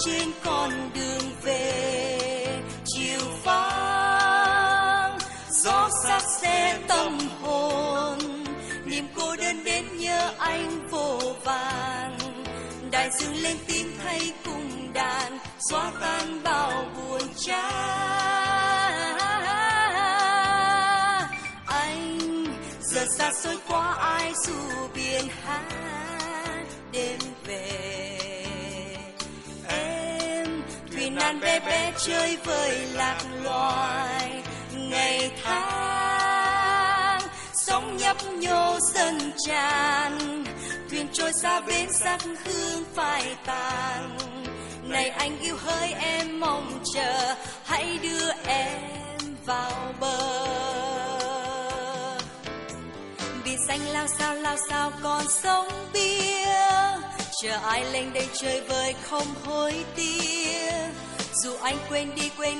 trên con đường về. Chiều vắng gió sắc xe tâm hồn, niềm cô đơn đến nhớ anh vô vàn. Đại dương lên tiếng thay cùng đàn, xóa tan bao buồn chán. Anh giờ xa xôi quá ai dù biển hát đêm về. Em thuyền nan bé bé chơi vơi lạc loài. Ngày tháng sóng nhấp nhô dần tràn, thuyền trôi xa bến sắc hương phai tàn. Này anh yêu hỡi em mong chờ, hãy đưa em vào bờ. Biển xanh lao sao còn sóng bia, chờ ai lên đây chơi vơi không hối tiếc. Dù anh quên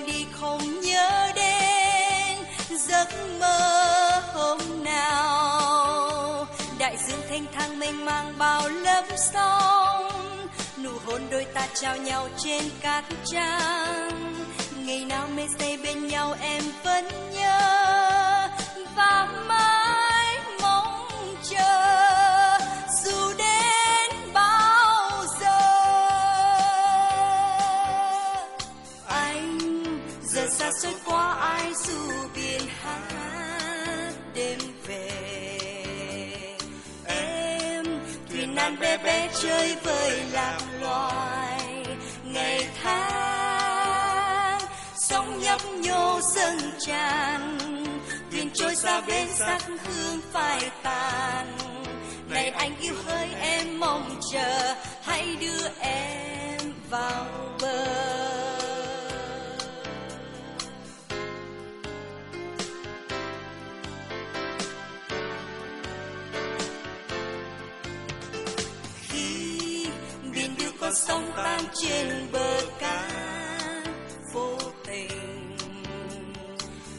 đi không nhớ đến giấc mơ hôm nào. Đại dương thanh thang mênh mang bao lớp sóng, nụ hôn đôi ta trao nhau trên cát trắng. Ngày nào mê say bên nhau em vẫn nhớ, và mãi mong chờ dù đến bao giờ. Anh giờ xa xôi quá ai dù biển hát đêm về. Em thuyền nan bé bé chơi vơi lạc loài. Ngày tháng sóng nhấp nhô dâng tràn, thuyền trôi xa bến sắc hương phai tàn. Này anh yêu hỡi em mong chờ, hãy đưa em vào bờ. Con sóng tan trên bờ cát vô tình,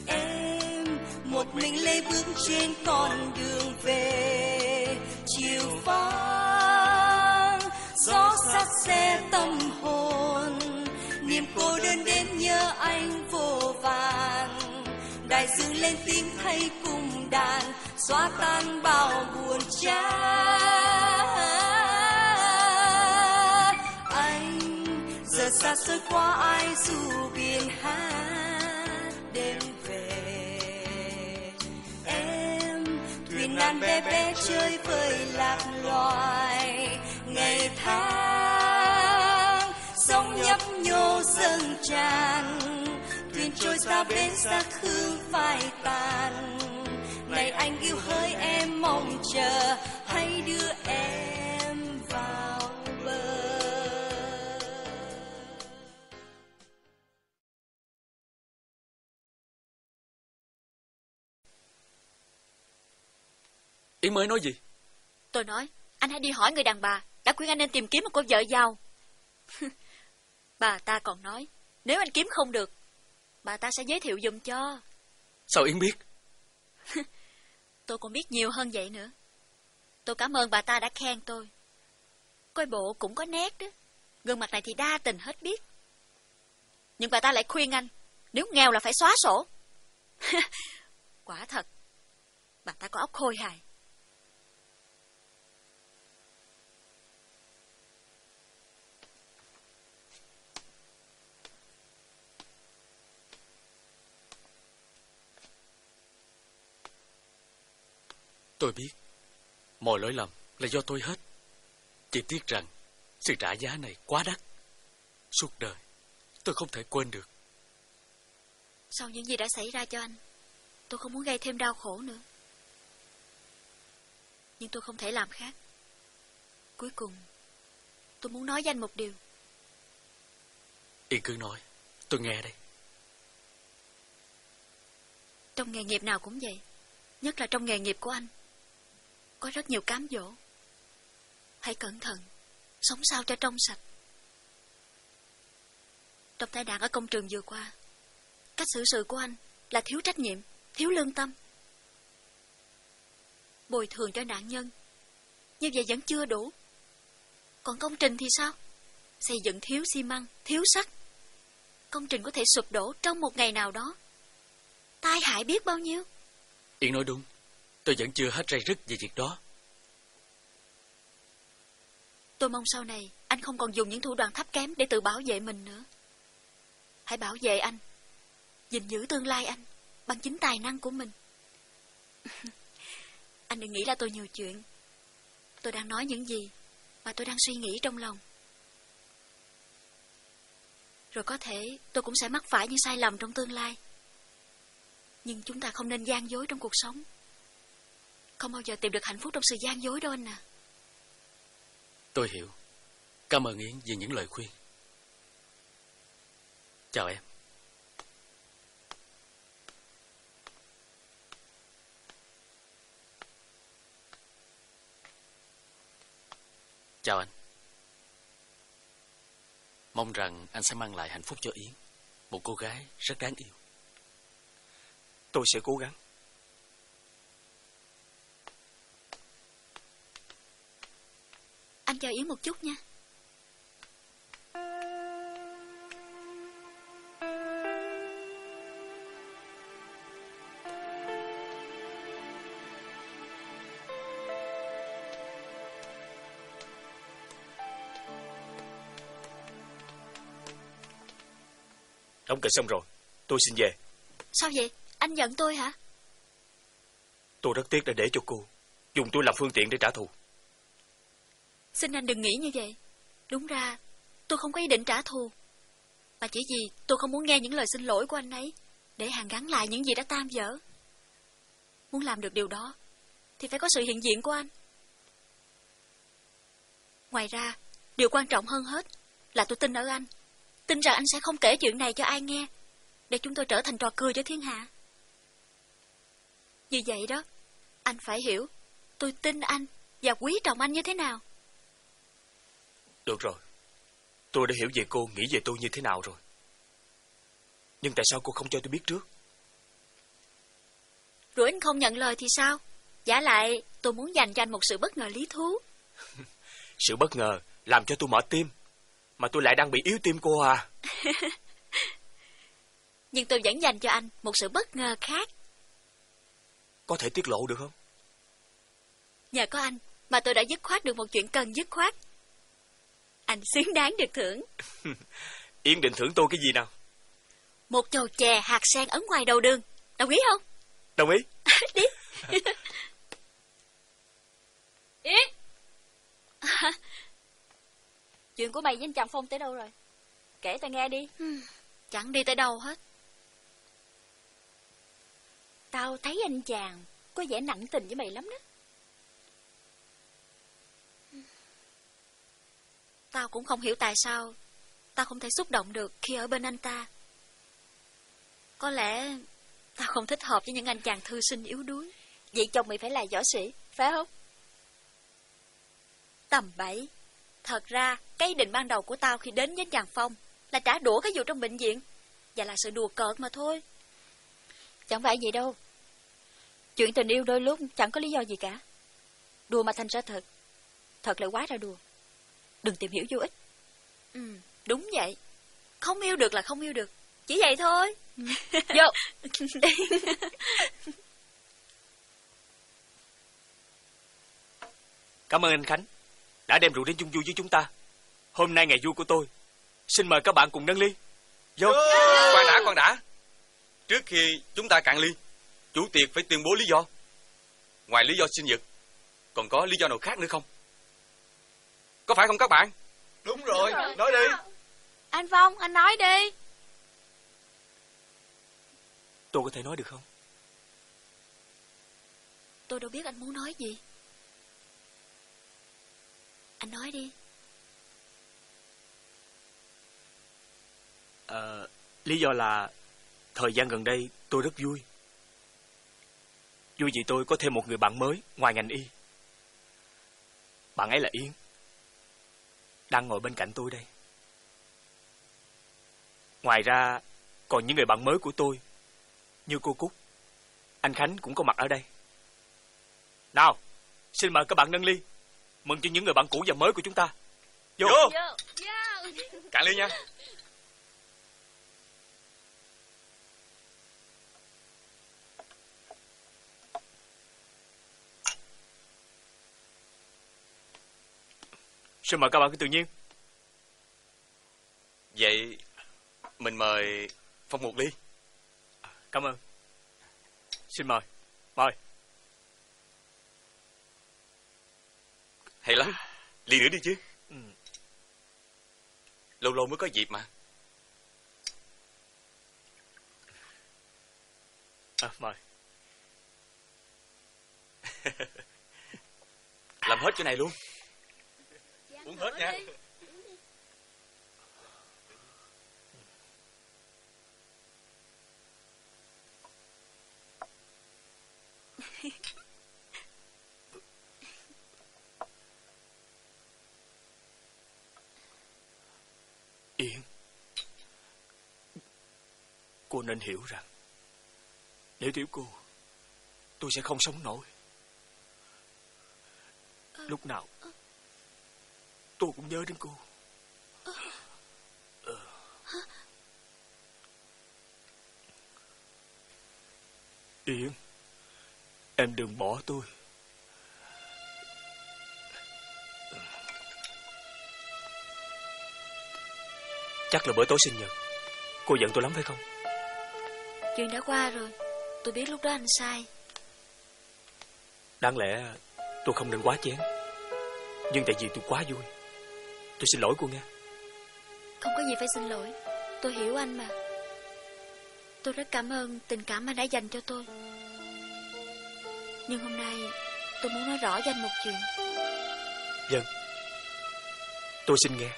em một mình lê bước trên con đường về. Chiều vắng gió sắc xe tâm hồn, niềm cô đơn đến nhớ anh vô vàn. Đại dương lên tiếng thay cùng đàn, xóa tan bao buồn chán. Giờ xa xôi quá ai dù biển hát đêm về. Em thuyền nan bé bé chơi vơi lạc loài. Ngày tháng sóng nhấp nhô dâng tràn, thuyền trôi xa bến sắc hương phai tàn. Này anh yêu hỡi em mong chờ, hãy đưa em vào bờ. Yến mới nói gì? Tôi nói, anh hãy đi hỏi người đàn bà đã khuyên anh nên tìm kiếm một cô vợ giàu. Bà ta còn nói, nếu anh kiếm không được, bà ta sẽ giới thiệu giùm cho. Sao Yến biết? Tôi còn biết nhiều hơn vậy nữa. Tôi cảm ơn bà ta đã khen tôi. Coi bộ cũng có nét đó. Gương mặt này thì đa tình hết biết. Nhưng bà ta lại khuyên anh, nếu nghèo là phải xóa sổ. Quả thật, bà ta có óc khôi hài. Tôi biết, mọi lỗi lầm là do tôi hết. Chỉ tiếc rằng sự trả giá này quá đắt. Suốt đời, tôi không thể quên được. Sau những gì đã xảy ra cho anh, tôi không muốn gây thêm đau khổ nữa. Nhưng tôi không thể làm khác. Cuối cùng, tôi muốn nói với anh một điều. Yên cứ nói, tôi nghe đây. Trong nghề nghiệp nào cũng vậy, nhất là trong nghề nghiệp của anh, có rất nhiều cám dỗ. Hãy cẩn thận, sống sao cho trong sạch. Trong tai nạn ở công trường vừa qua, cách xử sự của anh là thiếu trách nhiệm, thiếu lương tâm. Bồi thường cho nạn nhân, như vậy vẫn chưa đủ. Còn công trình thì sao? Xây dựng thiếu xi măng, thiếu sắt. Công trình có thể sụp đổ trong một ngày nào đó. Tai hại biết bao nhiêu. Yến nói đúng. Tôi vẫn chưa hết ray rứt về việc đó. Tôi mong sau này anh không còn dùng những thủ đoạn thấp kém để tự bảo vệ mình nữa. Hãy bảo vệ anh, gìn giữ tương lai anh bằng chính tài năng của mình. Anh đừng nghĩ là tôi nhiều chuyện. Tôi đang nói những gì mà tôi đang suy nghĩ trong lòng. Rồi có thể tôi cũng sẽ mắc phải những sai lầm trong tương lai. Nhưng chúng ta không nên gian dối trong cuộc sống. Không bao giờ tìm được hạnh phúc trong sự gian dối đâu anh à. Tôi hiểu. Cảm ơn Yến vì những lời khuyên. Chào em. Chào anh. Mong rằng anh sẽ mang lại hạnh phúc cho Yến, một cô gái rất đáng yêu. Tôi sẽ cố gắng. Anh chờ Yến một chút nha. Đóng kịch xong rồi, tôi xin về. Sao vậy? Anh giận tôi hả? Tôi rất tiếc đã để cho cô dùng tôi làm phương tiện để trả thù. Xin anh đừng nghĩ như vậy. Đúng ra tôi không có ý định trả thù, mà chỉ vì tôi không muốn nghe những lời xin lỗi của anh ấy để hàn gắn lại những gì đã tan vỡ. Muốn làm được điều đó thì phải có sự hiện diện của anh. Ngoài ra, điều quan trọng hơn hết là tôi tin ở anh. Tin rằng anh sẽ không kể chuyện này cho ai nghe, để chúng tôi trở thành trò cười cho thiên hạ. Như vậy đó, anh phải hiểu tôi tin anh và quý trọng anh như thế nào. Được rồi, tôi đã hiểu về cô nghĩ về tôi như thế nào rồi. Nhưng tại sao cô không cho tôi biết trước? Rồi anh không nhận lời thì sao? Giả lại tôi muốn dành cho anh một sự bất ngờ lý thú. Sự bất ngờ làm cho tôi mở tim, mà tôi lại đang bị yếu tim cô à. Nhưng tôi vẫn dành cho anh một sự bất ngờ khác. Có thể tiết lộ được không? Nhờ có anh mà tôi đã dứt khoát được một chuyện cần dứt khoát. Anh xứng đáng được thưởng. Yến định thưởng tôi cái gì nào? Một chầu chè hạt sen ấn ngoài đầu đường. Đồng ý không? Đồng ý. Đi. Yến. Chuyện của mày với anh chàng Phong tới đâu rồi? Kể tao nghe đi. Chẳng đi tới đâu hết. Tao thấy anh chàng có vẻ nặng tình với mày lắm đó. Tao cũng không hiểu tại sao tao không thể xúc động được khi ở bên anh ta. Có lẽ tao không thích hợp với những anh chàng thư sinh yếu đuối. Vậy chồng mày phải là võ sĩ, phải không? Tầm bậy. Thật ra, cái ý định ban đầu của tao khi đến với chàng Phong là trả đũa cái vụ trong bệnh viện, và là sự đùa cợt mà thôi. Chẳng phải vậy đâu. Chuyện tình yêu đôi lúc chẳng có lý do gì cả. Đùa mà thành ra thật. Thật lại quá ra đùa. Đừng tìm hiểu vô ích. Đúng vậy. Không yêu được là không yêu được. Chỉ vậy thôi. Vô. Cảm ơn anh Khánh đã đem rượu đến chung vui với chúng ta. Hôm nay ngày vui của tôi. Xin mời các bạn cùng nâng ly. Vô. Khoan đã. Trước khi chúng ta cạn ly, chủ tiệc phải tuyên bố lý do. Ngoài lý do sinh nhật, còn có lý do nào khác nữa không? Có phải không các bạn? Đúng rồi, nói đi. Anh Phong, anh nói đi. Tôi có thể nói được không? Tôi đâu biết anh muốn nói gì. Anh nói đi. Lý do là thời gian gần đây tôi rất vui. Vui vì tôi có thêm một người bạn mới ngoài ngành y. Bạn ấy là Yến, đang ngồi bên cạnh tôi đây. Ngoài ra còn những người bạn mới của tôi như cô Cúc, anh Khánh cũng có mặt ở đây. Nào, xin mời các bạn nâng ly, mừng cho những người bạn cũ và mới của chúng ta. Vô. Cạn ly nha. Xin mời các bạn cứ tự nhiên. Vậy mình mời Phong một ly. Cảm ơn. Xin mời. Mời. Hay lắm. Ly nữa đi chứ. Lâu lâu mới có dịp mà. Mời. Làm hết chỗ này luôn. Uống hết nha. Yên, cô nên hiểu rằng nếu thiếu cô, tôi sẽ không sống nổi. Lúc nào tôi cũng nhớ đến cô. Yên, em đừng bỏ tôi. Chắc là bữa tối sinh nhật cô giận tôi lắm phải không? Chuyện đã qua rồi. Tôi biết lúc đó anh sai. Đáng lẽ tôi không nên quá chén, nhưng tại vì tôi quá vui. Tôi xin lỗi cô nghe. Không có gì phải xin lỗi. Tôi hiểu anh mà. Tôi rất cảm ơn tình cảm anh đã dành cho tôi. Nhưng hôm nay tôi muốn nói rõ cho anh một chuyện. Vâng, tôi xin nghe.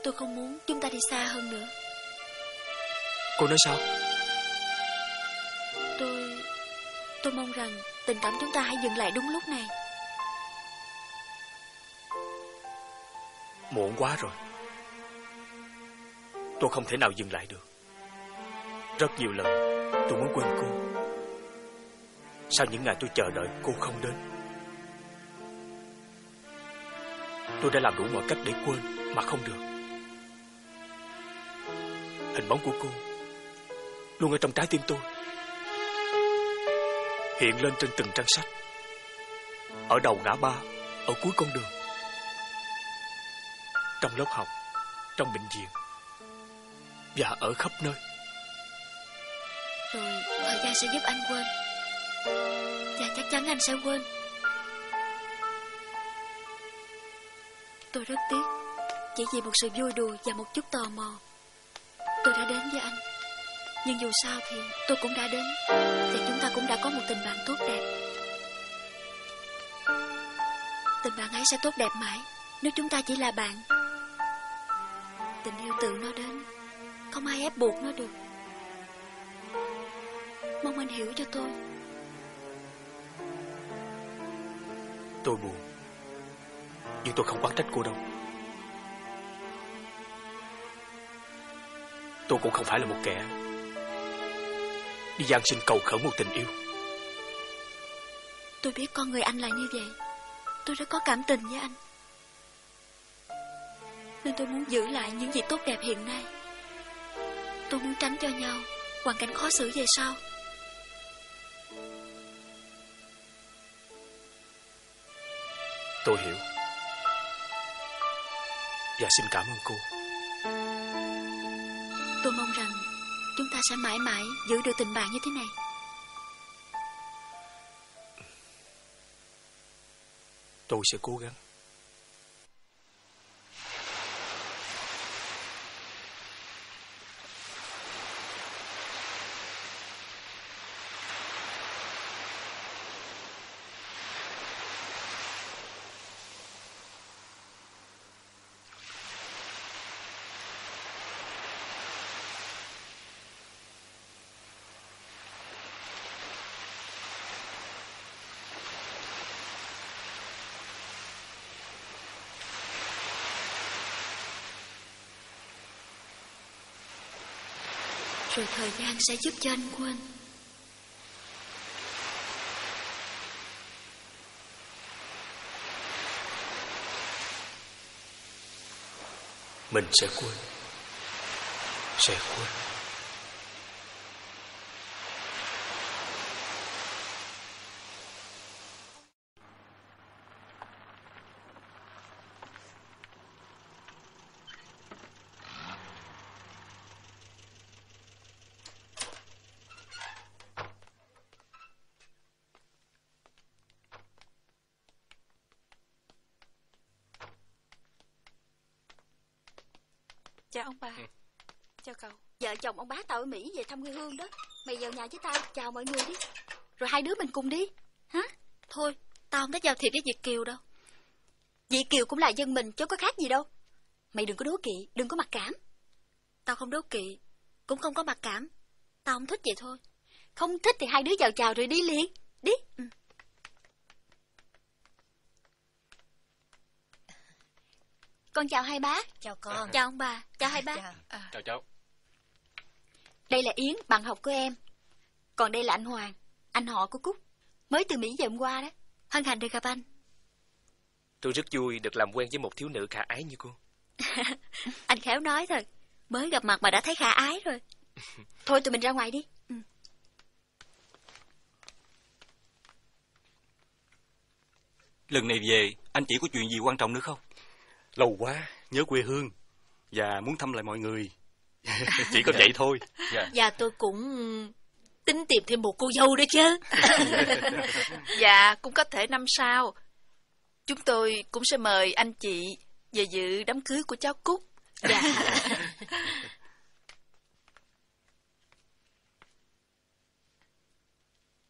Tôi không muốn chúng ta đi xa hơn nữa. Cô nói sao? Tôi mong rằng tình cảm chúng ta hãy dừng lại đúng lúc này. Muộn quá rồi. Tôi không thể nào dừng lại được. Rất nhiều lần tôi muốn quên cô. Sau những ngày tôi chờ đợi cô không đến, tôi đã làm đủ mọi cách để quên mà không được. Hình bóng của cô luôn ở trong trái tim tôi, hiện lên trên từng trang sách, ở đầu ngã ba, ở cuối con đường, trong lớp học, trong bệnh viện và ở khắp nơi. Rồi thời gian sẽ giúp anh quên. Và chắc chắn anh sẽ quên. Tôi rất tiếc, chỉ vì một sự vui đùa và một chút tò mò, tôi đã đến với anh. Nhưng dù sao thì tôi cũng đã đến, và chúng ta cũng đã có một tình bạn tốt đẹp. Tình bạn ấy sẽ tốt đẹp mãi nếu chúng ta chỉ là bạn. Tình yêu tự nó đến, không ai ép buộc nó được. Mong anh hiểu cho tôi. Tôi buồn, nhưng tôi không oán trách cô đâu. Tôi cũng không phải là một kẻ đi gian sinh cầu khẩn một tình yêu. Tôi biết con người anh là như vậy. Tôi rất có cảm tình với anh, nên tôi muốn giữ lại những gì tốt đẹp hiện nay. Tôi muốn tránh cho nhau hoàn cảnh khó xử về sau. Tôi hiểu và xin cảm ơn cô. Tôi mong rằng chúng ta sẽ mãi mãi giữ được tình bạn như thế này. Tôi sẽ cố gắng. Rồi thời gian sẽ giúp cho anh quên. Mình sẽ quên. Sẽ quên. Chào ông bà. Chào cậu. Vợ chồng ông bá tao ở Mỹ về thăm quê hương đó. Mày vào nhà với tao chào mọi người đi. Rồi hai đứa mình cùng đi. Hả? Thôi, tao không thích giao thiệp với Việt Kiều đâu. Việt Kiều cũng là dân mình chứ có khác gì đâu. Mày đừng có đố kỵ, đừng có mặc cảm. Tao không đố kỵ, cũng không có mặc cảm. Tao không thích vậy thôi. Không thích thì hai đứa chào chào rồi đi liền. Đi. Con chào hai bác. Chào con. Chào ông bà, chào hai bác. Chào cháu. Đây là Yến, bạn học của em. Còn đây là anh Hoàng, anh họ của Cúc. Mới từ Mỹ về hôm qua đó. Hân hạnh được gặp anh. Tôi rất vui được làm quen với một thiếu nữ khả ái như cô. Anh khéo nói thật. Mới gặp mặt mà đã thấy khả ái rồi. Thôi tụi mình ra ngoài đi. Lần này về, anh chỉ có chuyện gì quan trọng nữa không? Lâu quá, nhớ quê hương và muốn thăm lại mọi người. Chỉ có vậy thôi. Và tôi cũng tính tìm thêm một cô dâu đó chứ. Dạ, cũng có thể năm sau. Chúng tôi cũng sẽ mời anh chị về dự đám cưới của cháu Cúc. Dạ.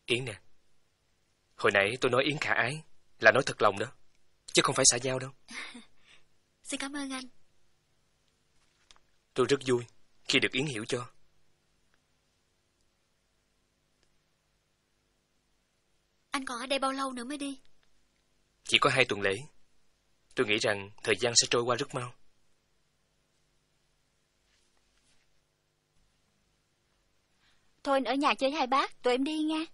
Yến nè, hồi nãy tôi nói Yến khả ái là nói thật lòng đó, chứ không phải xã giao đâu. Xin cảm ơn anh. Tôi rất vui khi được Yến hiểu cho. Anh còn ở đây bao lâu nữa mới đi? Chỉ có 2 tuần lễ. Tôi nghĩ rằng thời gian sẽ trôi qua rất mau. Thôi ở nhà chơi với hai bác, tụi em đi nha.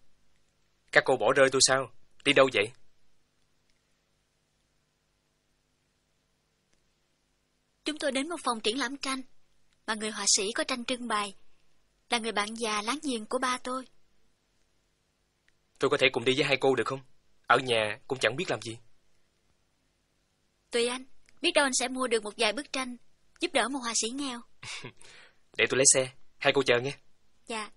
Các cô bỏ rơi tôi sao? Đi đâu vậy? Chúng tôi đến một phòng triển lãm tranh mà người họa sĩ có tranh trưng bày là người bạn già láng giềng của ba tôi. Tôi có thể cùng đi với 2 cô được không? Ở nhà cũng chẳng biết làm gì. Tùy anh, biết đâu anh sẽ mua được một vài bức tranh giúp đỡ một họa sĩ nghèo. Để tôi lấy xe, 2 cô chờ nghe. Dạ.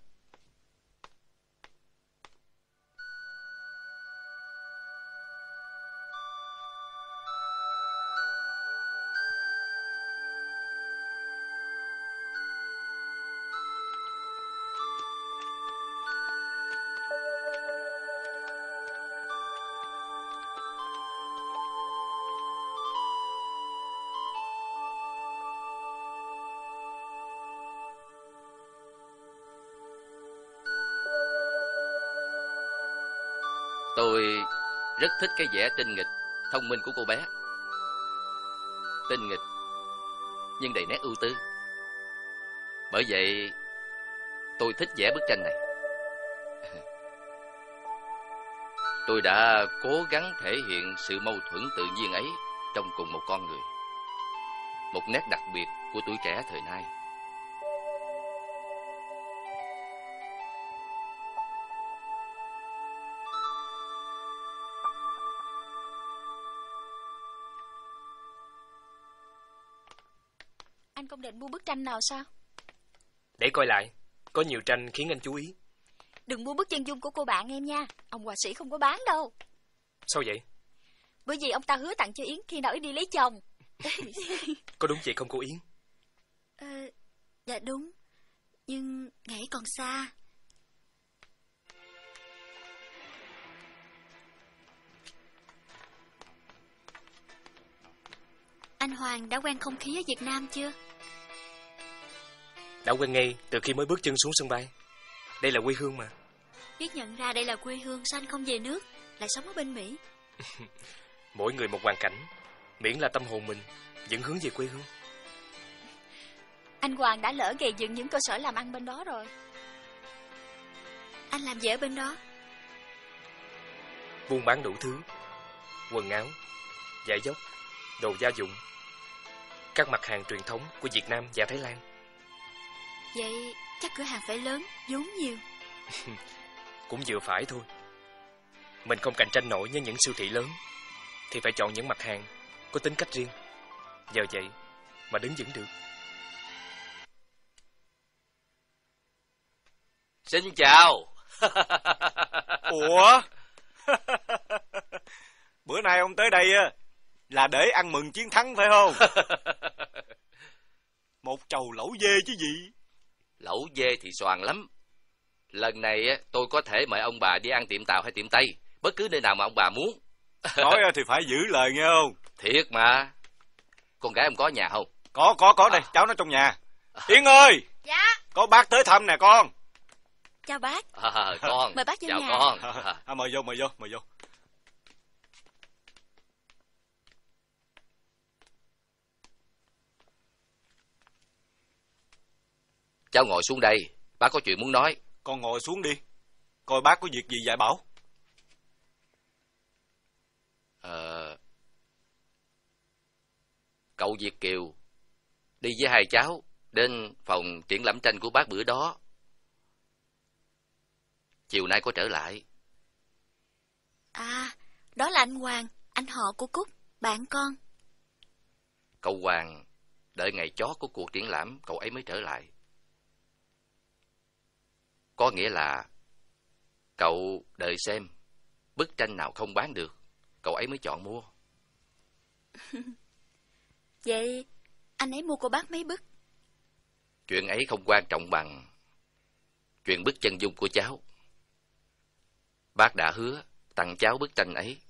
Tôi rất thích cái vẻ tinh nghịch, thông minh của cô bé. Tinh nghịch, nhưng đầy nét ưu tư. Bởi vậy, tôi thích vẽ bức tranh này. Tôi đã cố gắng thể hiện sự mâu thuẫn tự nhiên ấy trong cùng một con người. Một nét đặc biệt của tuổi trẻ thời nay. Anh không định mua bức tranh nào sao? Để coi lại, có nhiều tranh khiến anh chú ý. Đừng mua bức chân dung của cô bạn em nha. Ông họa sĩ không có bán đâu. Sao vậy? Bởi vì ông ta hứa tặng cho Yến khi nào Yến đi lấy chồng. Có đúng vậy không cô Yến? Dạ đúng. Nhưng ngày ấy còn xa. Anh Hoàng đã quen không khí ở Việt Nam chưa? Đã quen ngay từ khi mới bước chân xuống sân bay. Đây là quê hương mà. Biết nhận ra đây là quê hương, sao anh không về nước, lại sống ở bên Mỹ? Mỗi người một hoàn cảnh, miễn là tâm hồn mình vẫn hướng về quê hương. Anh Hoàng đã lỡ gầy dựng những cơ sở làm ăn bên đó rồi. Anh làm gì ở bên đó? Buôn bán đủ thứ: quần áo, vải dốc, đồ gia dụng. các mặt hàng truyền thống của Việt Nam và Thái Lan. Vậy chắc cửa hàng phải lớn, vốn nhiều. Cũng vừa phải thôi. Mình không cạnh tranh nổi với những siêu thị lớn, thì phải chọn những mặt hàng có tính cách riêng. Nhờ vậy mà đứng vững được. Xin chào. Ủa? Bữa nay ông tới đây là để ăn mừng chiến thắng phải không? Một chầu lẩu dê chứ gì. Lẩu dê thì xoàn lắm. Lần này tôi có thể mời ông bà đi ăn tiệm Tàu hay tiệm Tây, bất cứ nơi nào mà ông bà muốn. Nói thì phải giữ lời nghe không? Thiệt mà. Con gái ông có nhà không? Có đây, cháu nó trong nhà. Yến ơi! Dạ. Có bác tới thăm nè con. Chào bác. Con. Mời bác vô chào nhà. Con. Mời vô. Cháu ngồi xuống đây, bác có chuyện muốn nói. Con ngồi xuống đi. Coi bác có việc gì dạy bảo. Cậu Việt Kiều đi với hai cháu đến phòng triển lãm tranh của bác bữa đó. Chiều nay có trở lại. À, đó là anh Hoàng, anh họ của Cúc, bạn con. Cậu Hoàng đợi ngày chót của cuộc triển lãm cậu ấy mới trở lại. Có nghĩa là cậu đợi xem bức tranh nào không bán được, cậu ấy mới chọn mua. Vậy anh ấy mua của bác mấy bức? Chuyện ấy không quan trọng bằng chuyện bức chân dung của cháu. Bác đã hứa tặng cháu bức tranh ấy.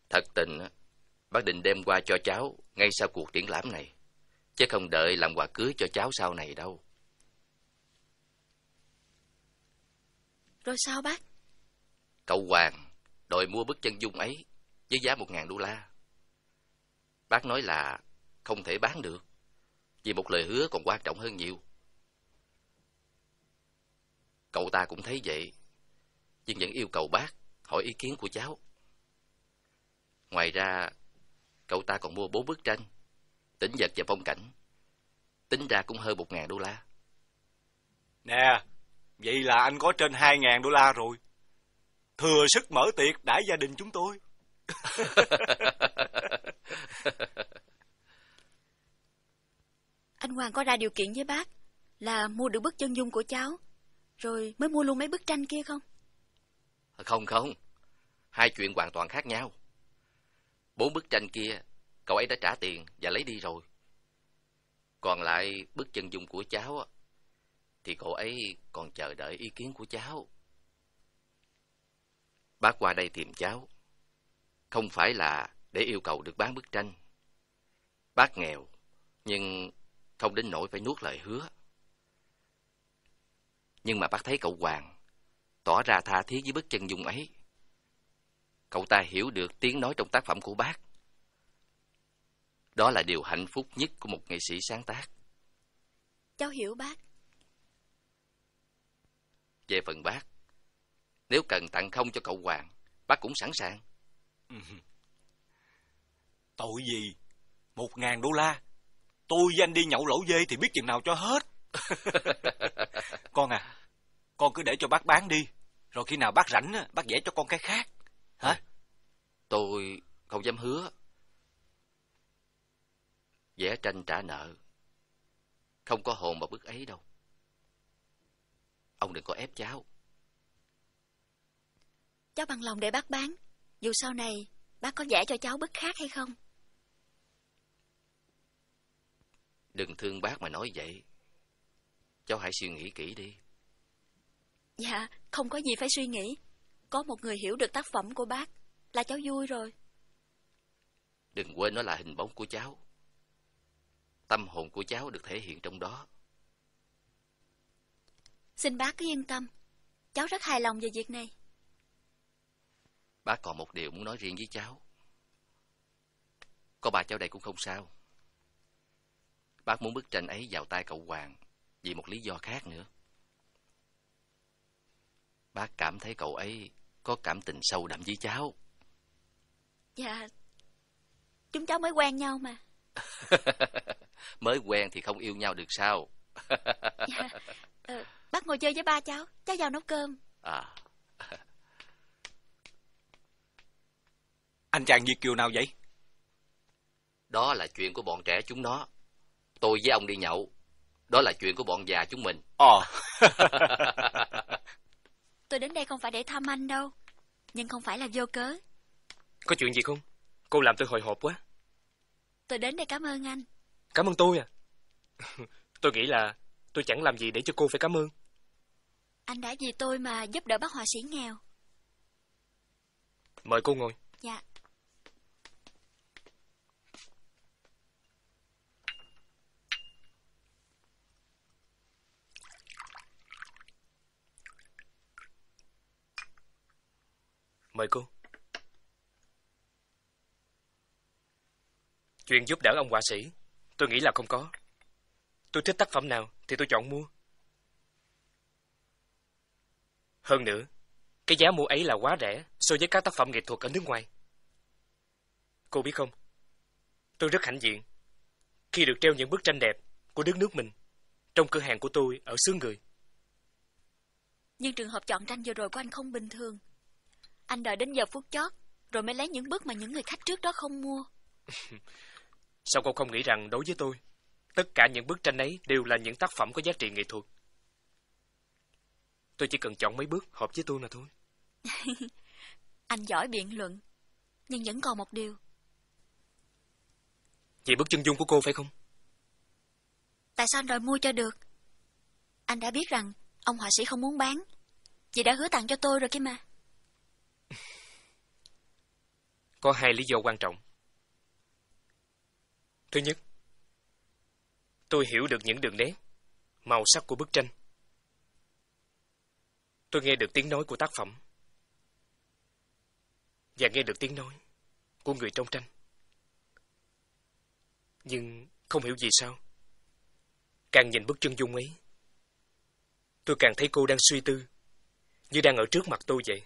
Thật tình, bác định đem qua cho cháu ngay sau cuộc triển lãm này, chứ không đợi làm quà cưới cho cháu sau này đâu. Rồi sao bác? Cậu Hoàng đòi mua bức chân dung ấy với giá $1.000. Bác nói là không thể bán được, vì một lời hứa còn quan trọng hơn nhiều. Cậu ta cũng thấy vậy, nhưng vẫn yêu cầu bác hỏi ý kiến của cháu. Ngoài ra, cậu ta còn mua 4 bức tranh, tĩnh vật và phong cảnh. Tính ra cũng hơn $1.000. Nè, vậy là anh có trên $2.000 rồi. Thừa sức mở tiệc đãi gia đình chúng tôi. Anh Hoàng có ra điều kiện với bác là mua được bức chân dung của cháu, rồi mới mua luôn mấy bức tranh kia không? Không. Hai chuyện hoàn toàn khác nhau. 4 bức tranh kia, cậu ấy đã trả tiền và lấy đi rồi. Còn lại bức chân dung của cháu, thì cậu ấy còn chờ đợi ý kiến của cháu. Bác qua đây tìm cháu, không phải là để yêu cầu được bán bức tranh. Bác nghèo, nhưng không đến nỗi phải nuốt lời hứa. Nhưng mà bác thấy cậu Hoàng tỏ ra tha thiết với bức chân dung ấy. Cậu ta hiểu được tiếng nói trong tác phẩm của bác. Đó là điều hạnh phúc nhất của một nghệ sĩ sáng tác. Cháu hiểu bác. Về phần bác, nếu cần tặng không cho cậu Hoàng, bác cũng sẵn sàng. Tội gì? $1.000. Tôi với anh đi nhậu lẩu dê thì biết chừng nào cho hết. Con à, con cứ để cho bác bán đi, rồi khi nào bác rảnh bác vẽ cho con cái khác. Hả? Tôi không dám hứa. Vẽ tranh trả nợ, không có hồn vào bức ấy đâu. Ông đừng có ép cháu. Cháu bằng lòng để bác bán, dù sau này bác có vẽ cho cháu bức khác hay không. Đừng thương bác mà nói vậy. Cháu hãy suy nghĩ kỹ đi. Dạ, không có gì phải suy nghĩ. Có một người hiểu được tác phẩm của bác là cháu vui rồi. Đừng quên nó là hình bóng của cháu. Tâm hồn của cháu được thể hiện trong đó. Xin bác cứ yên tâm, cháu rất hài lòng về việc này. Bác còn một điều muốn nói riêng với cháu. Có bà cháu đây cũng không sao. Bác muốn bức tranh ấy vào tay cậu Hoàng vì một lý do khác nữa. Bác cảm thấy cậu ấy có cảm tình sâu đậm với cháu. Dạ, chúng cháu mới quen nhau mà. Mới quen thì không yêu nhau được sao? Bác ngồi chơi với ba cháu vào nấu cơm. À. Anh chàng Việt kiều nào vậy? Đó là chuyện của bọn trẻ chúng nó. Tôi với ông đi nhậu. Đó là chuyện của bọn già chúng mình. Tôi đến đây không phải để thăm anh đâu, nhưng không phải là vô cớ. Có chuyện gì không? Cô làm tôi hồi hộp quá. Tôi đến đây cảm ơn anh. Cảm ơn tôi à? Tôi nghĩ là tôi chẳng làm gì để cho cô phải cảm ơn. Anh đã vì tôi mà giúp đỡ bác họa sĩ nghèo. Mời cô ngồi. Dạ. Mời cô. Chuyện giúp đỡ ông họa sĩ, tôi nghĩ là không có. Tôi thích tác phẩm nào thì tôi chọn mua. Hơn nữa, cái giá mua ấy là quá rẻ so với các tác phẩm nghệ thuật ở nước ngoài. Cô biết không, tôi rất hãnh diện khi được treo những bức tranh đẹp của đất nước mình trong cửa hàng của tôi ở xứ người. Nhưng trường hợp chọn tranh vừa rồi của anh không bình thường. Anh đợi đến giờ phút chót rồi mới lấy những bức mà những người khách trước đó không mua. Sao cô không nghĩ rằng đối với tôi, tất cả những bức tranh ấy đều là những tác phẩm có giá trị nghệ thuật? Tôi chỉ cần chọn mấy bức hợp với tôi mà thôi. Anh giỏi biện luận, nhưng vẫn còn một điều. Vì bức chân dung của cô phải không? Tại sao anh đòi mua cho được? Anh đã biết rằng ông họa sĩ không muốn bán, vì đã hứa tặng cho tôi rồi kia mà. Có hai lý do quan trọng. Thứ nhất, tôi hiểu được những đường nét, màu sắc của bức tranh. Tôi nghe được tiếng nói của tác phẩm và nghe được tiếng nói của người trong tranh. Nhưng không hiểu vì sao, càng nhìn bức chân dung ấy, tôi càng thấy cô đang suy tư, như đang ở trước mặt tôi vậy.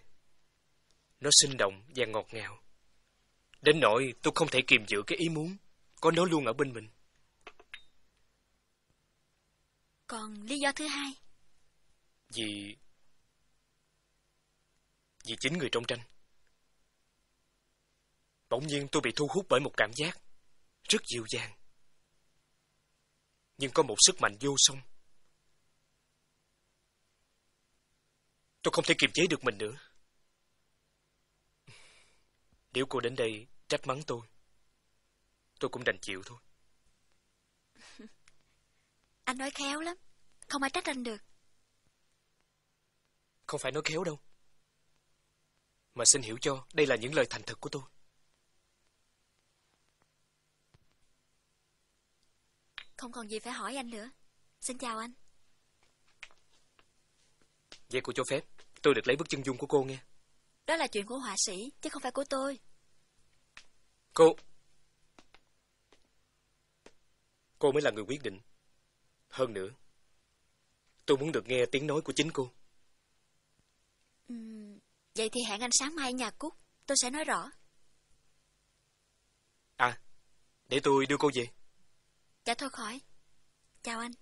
Nó sinh động và ngọt ngào, đến nỗi tôi không thể kiềm giữ cái ý muốn có nó luôn ở bên mình. Còn lý do thứ hai? Vì chính người trong tranh. Bỗng nhiên tôi bị thu hút bởi một cảm giác rất dịu dàng, nhưng có một sức mạnh vô song. Tôi không thể kiềm chế được mình nữa. Nếu cô đến đây trách mắng tôi cũng đành chịu thôi. Anh nói khéo lắm, không ai trách anh được. Không phải nói khéo đâu, mà xin hiểu cho đây là những lời thành thực của tôi. Không còn gì phải hỏi anh nữa. Xin chào anh. Vậy cô cho phép tôi được lấy bức chân dung của cô nghe. Đó là chuyện của họa sĩ, chứ không phải của tôi. Cô mới là người quyết định. Hơn nữa, tôi muốn được nghe tiếng nói của chính cô. Vậy thì hẹn anh sáng mai nhà Cúc, tôi sẽ nói rõ. À, để tôi đưa cô về. Dạ thôi khỏi. Chào anh.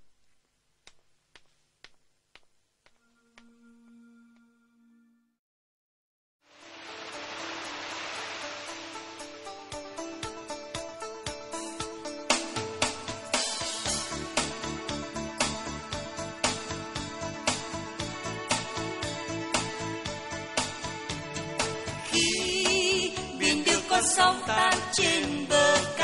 Sóng tan trên bờ